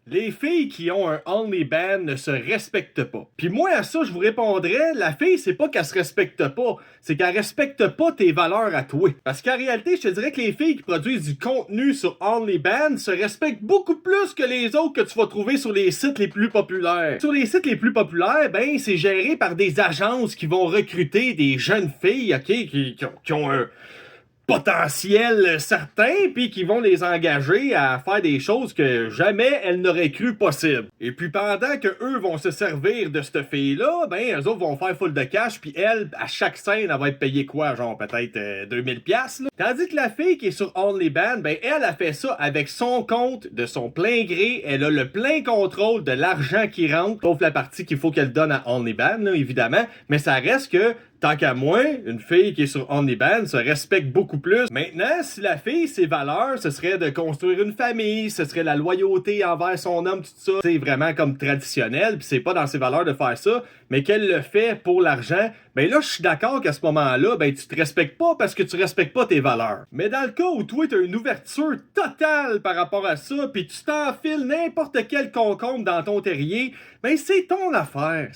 Les filles qui ont un OnlyBand ne se respectent pas. Puis moi, à ça, je vous répondrais, la fille, c'est pas qu'elle se respecte pas, c'est qu'elle respecte pas tes valeurs à toi. Parce qu'en réalité, je te dirais que les filles qui produisent du contenu sur OnlyBand se respectent beaucoup plus que les autres que tu vas trouver sur les sites les plus populaires. Sur les sites les plus populaires, ben, c'est géré par des agences qui vont recruter des jeunes filles, ok, qui ont un potentiel certain, puis qui vont les engager à faire des choses que jamais elles n'auraient cru possible. Et puis pendant que eux vont se servir de cette fille-là, ben eux autres vont faire full de cash, puis elle, à chaque scène, elle va être payée quoi, genre peut-être 2000 pièces. Tandis que la fille qui est sur OnlyBand, ben elle a fait ça avec son compte, de son plein gré, elle a le plein contrôle de l'argent qui rentre, sauf la partie qu'il faut qu'elle donne à OnlyBand, là, évidemment, mais ça reste que tant qu'à moi, une fille qui est sur OnlyBand se respecte beaucoup plus. Maintenant, si la fille, ses valeurs, ce serait de construire une famille, ce serait la loyauté envers son homme, tout ça, c'est vraiment comme traditionnel, puis c'est pas dans ses valeurs de faire ça, mais qu'elle le fait pour l'argent, ben là, je suis d'accord qu'à ce moment-là, ben tu te respectes pas parce que tu respectes pas tes valeurs. Mais dans le cas où toi, t'as une ouverture totale par rapport à ça, puis tu t'enfiles n'importe quel concombre dans ton terrier, ben c'est ton affaire.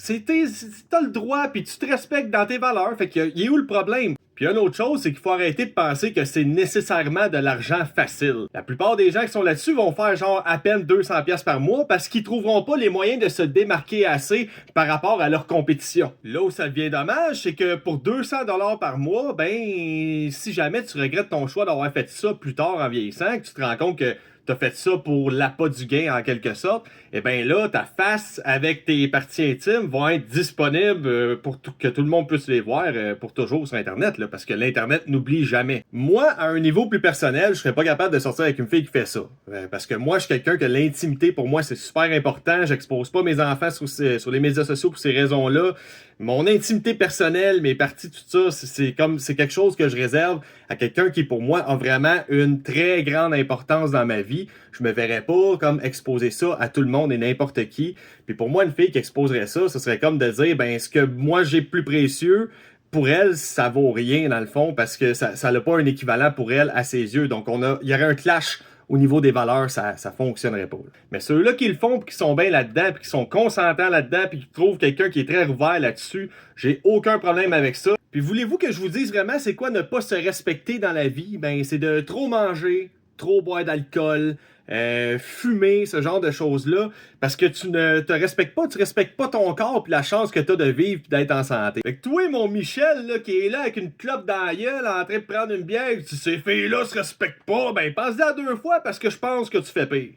T'as le droit, puis tu te respectes dans tes valeurs. Fait qu'il y a où le problème? Puis une autre chose, c'est qu'il faut arrêter de penser que c'est nécessairement de l'argent facile. La plupart des gens qui sont là-dessus vont faire genre à peine 200 pièces par mois parce qu'ils trouveront pas les moyens de se démarquer assez par rapport à leur compétition. Là où ça devient dommage, c'est que pour 200 dollars par mois, ben si jamais tu regrettes ton choix d'avoir fait ça plus tard en vieillissant, que tu te rends compte que t'as fait ça pour l'appât du gain en quelque sorte, et bien là, ta face avec tes parties intimes vont être disponibles pour que tout le monde puisse les voir pour toujours sur Internet, là, parce que l'Internet n'oublie jamais. Moi, à un niveau plus personnel, je serais pas capable de sortir avec une fille qui fait ça. Parce que moi, je suis quelqu'un que l'intimité, pour moi, c'est super important. J'expose pas mes enfants sur les médias sociaux pour ces raisons-là. Mon intimité personnelle, mes parties, tout ça, c'est quelque chose que je réserve à quelqu'un qui, pour moi, a vraiment une très grande importance dans ma vie. Je me verrais pas comme exposer ça à tout le monde et n'importe qui. Puis pour moi, une fille qui exposerait ça, ce serait comme de dire, ben, ce que moi j'ai plus précieux, pour elle, ça vaut rien dans le fond parce que ça n'a pas un équivalent pour elle à ses yeux. Donc il y aurait un clash au niveau des valeurs, ça fonctionnerait pas. Mais ceux-là qui le font, puis qui sont bien là-dedans, puis qui sont consentants là-dedans, puis qui trouvent quelqu'un qui est très ouvert là-dessus, j'ai aucun problème avec ça. Puis voulez-vous que je vous dise vraiment c'est quoi ne pas se respecter dans la vie? Ben c'est de trop manger, trop boire d'alcool, fumer, ce genre de choses-là, parce que tu ne te respectes pas, tu respectes pas ton corps puis la chance que tu as de vivre puis d'être en santé. Fait que toi, mon Michel, là, qui est là avec une clope dans la gueule, en train de prendre une bière, si ces filles-là se respectent pas, ben pense-y à deux fois parce que je pense que tu fais pire.